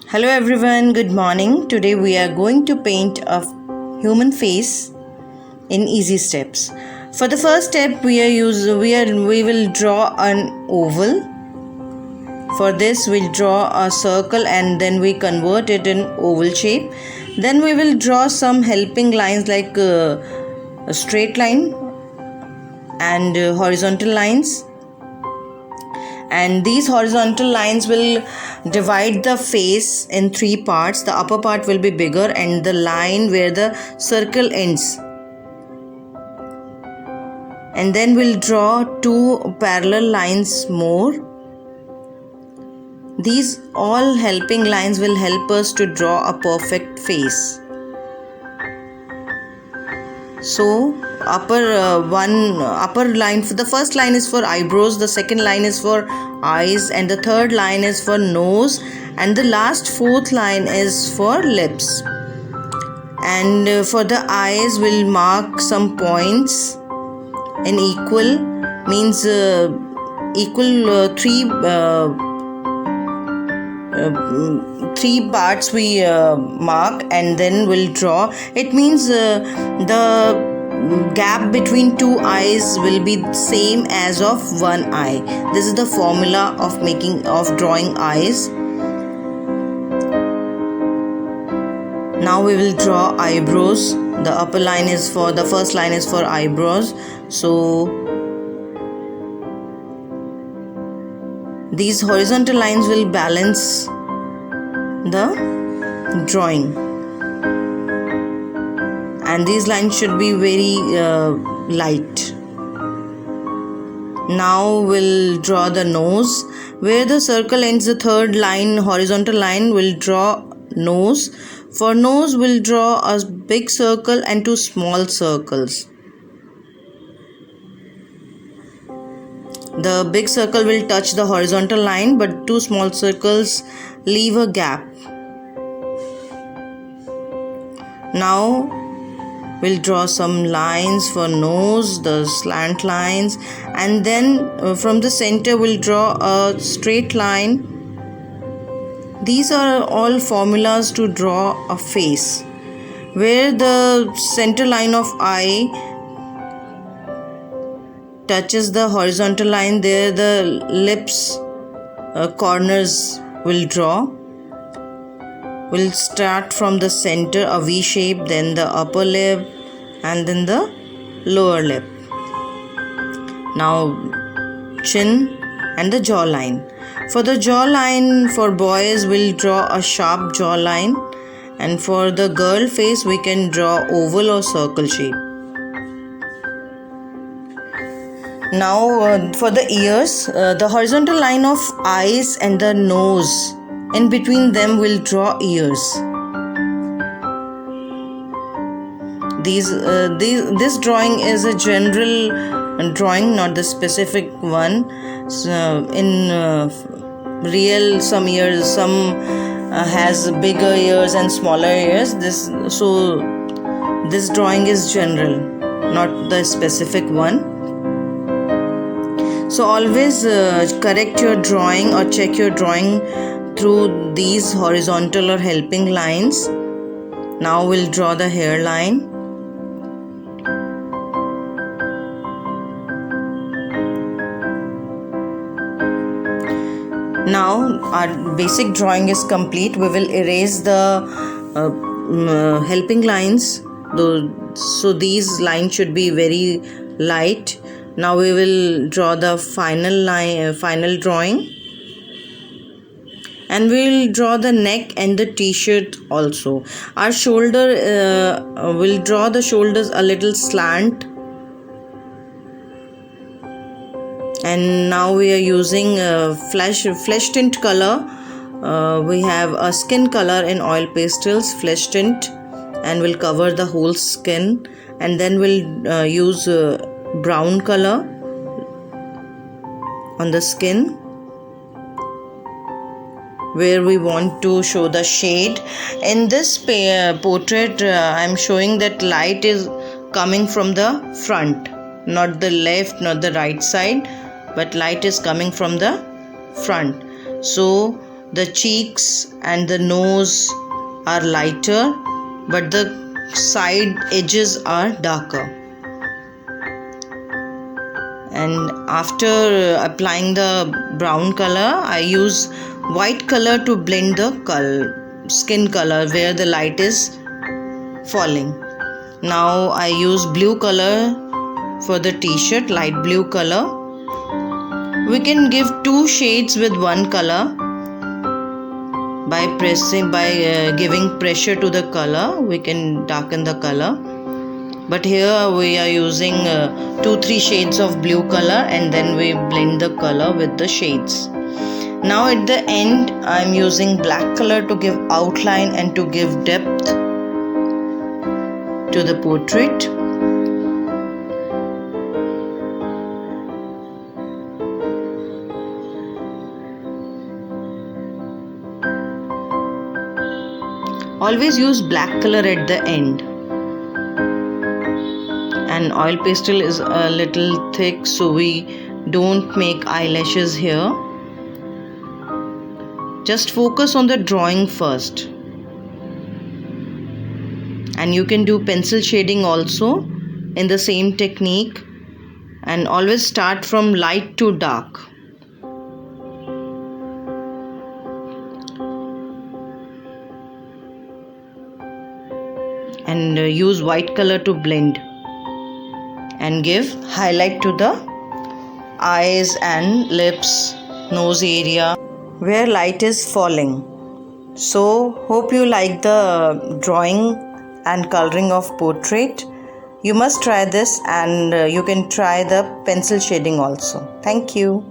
Hello everyone, good morning. Today we are going to paint a human face in easy steps. For the first step we will draw an oval. For this we'll draw a circle and then we convert it in oval shape. Then we will draw some helping lines like a straight line and horizontal lines. And these horizontal lines will divide the face in three parts. The upper part will be bigger and the line where the circle ends. And then we'll draw two parallel lines more. These all helping lines will help us to draw a perfect face. So upper line, for the first line is for eyebrows, the second line is for eyes, and the third line is for nose, and the last fourth line is for lips. And for the eyes we'll mark some points in equal, means three parts we mark, and then we'll draw. It means the gap between two eyes will be same as of one eye. This is the formula of drawing eyes. Now we will draw eyebrows. The first line is for eyebrows. So these horizontal lines will balance the drawing, and these lines should be very light. Now we'll draw the nose. Where the circle ends, the third line, horizontal line, will draw nose. For nose we'll draw a big circle and two small circles. The big circle will touch the horizontal line, but two small circles leave a gap. Now we'll draw some lines for nose, the slant lines, and then from the center we'll draw a straight line. These are all formulas to draw a face. Where the center line of eye touches the horizontal line, there the lips corners will draw. We'll start from the center, a V shape, then the upper lip, and then the lower lip. Now chin and the jawline. For the jawline, for boys we'll draw a sharp jawline, and for the girl face we can draw oval or circle shape. Now for the ears, the horizontal line of eyes and the nose, in between them we'll draw ears. This drawing is a general drawing, not the specific one. So, in real, some has bigger ears and smaller ears. This drawing is general, not the specific one. So always correct your drawing or check your drawing through these horizontal or helping lines. Now we'll draw the hairline. Now our basic drawing is complete. We will erase the helping lines, so these lines should be very light. Now we will draw the final drawing, and we will draw the neck and the t-shirt also. Our shoulder, we'll draw the shoulders a little slant. And now we are using flesh tint color. We have a skin color in oil pastels, flesh tint, and we'll cover the whole skin. And then we'll use brown color on the skin where we want to show the shade. In this portrait, I'm showing that light is coming from the front, not the left, not the right side, but light is coming from the front. So the cheeks and the nose are lighter, but the side edges are darker. And after applying the brown color, I use white color to blend the skin color where the light is falling. Now I use blue color for the t-shirt, light blue color. We can give two shades with one color by giving pressure to the color. We can darken the color, but here we are using 2-3 shades of blue color, and then we blend the color with the shades. Now at the end I am using black color to give outline and to give depth to the portrait. Always use black color at the end. And oil pastel is a little thick, so we don't make eyelashes here. Just focus on the drawing first. And you can do pencil shading also in the same technique, and always start from light to dark. And use white color to blend and give highlight to the eyes and lips, nose area where light is falling. So hope you like the drawing and coloring of portrait. You must try this, and you can try the pencil shading also. Thank you.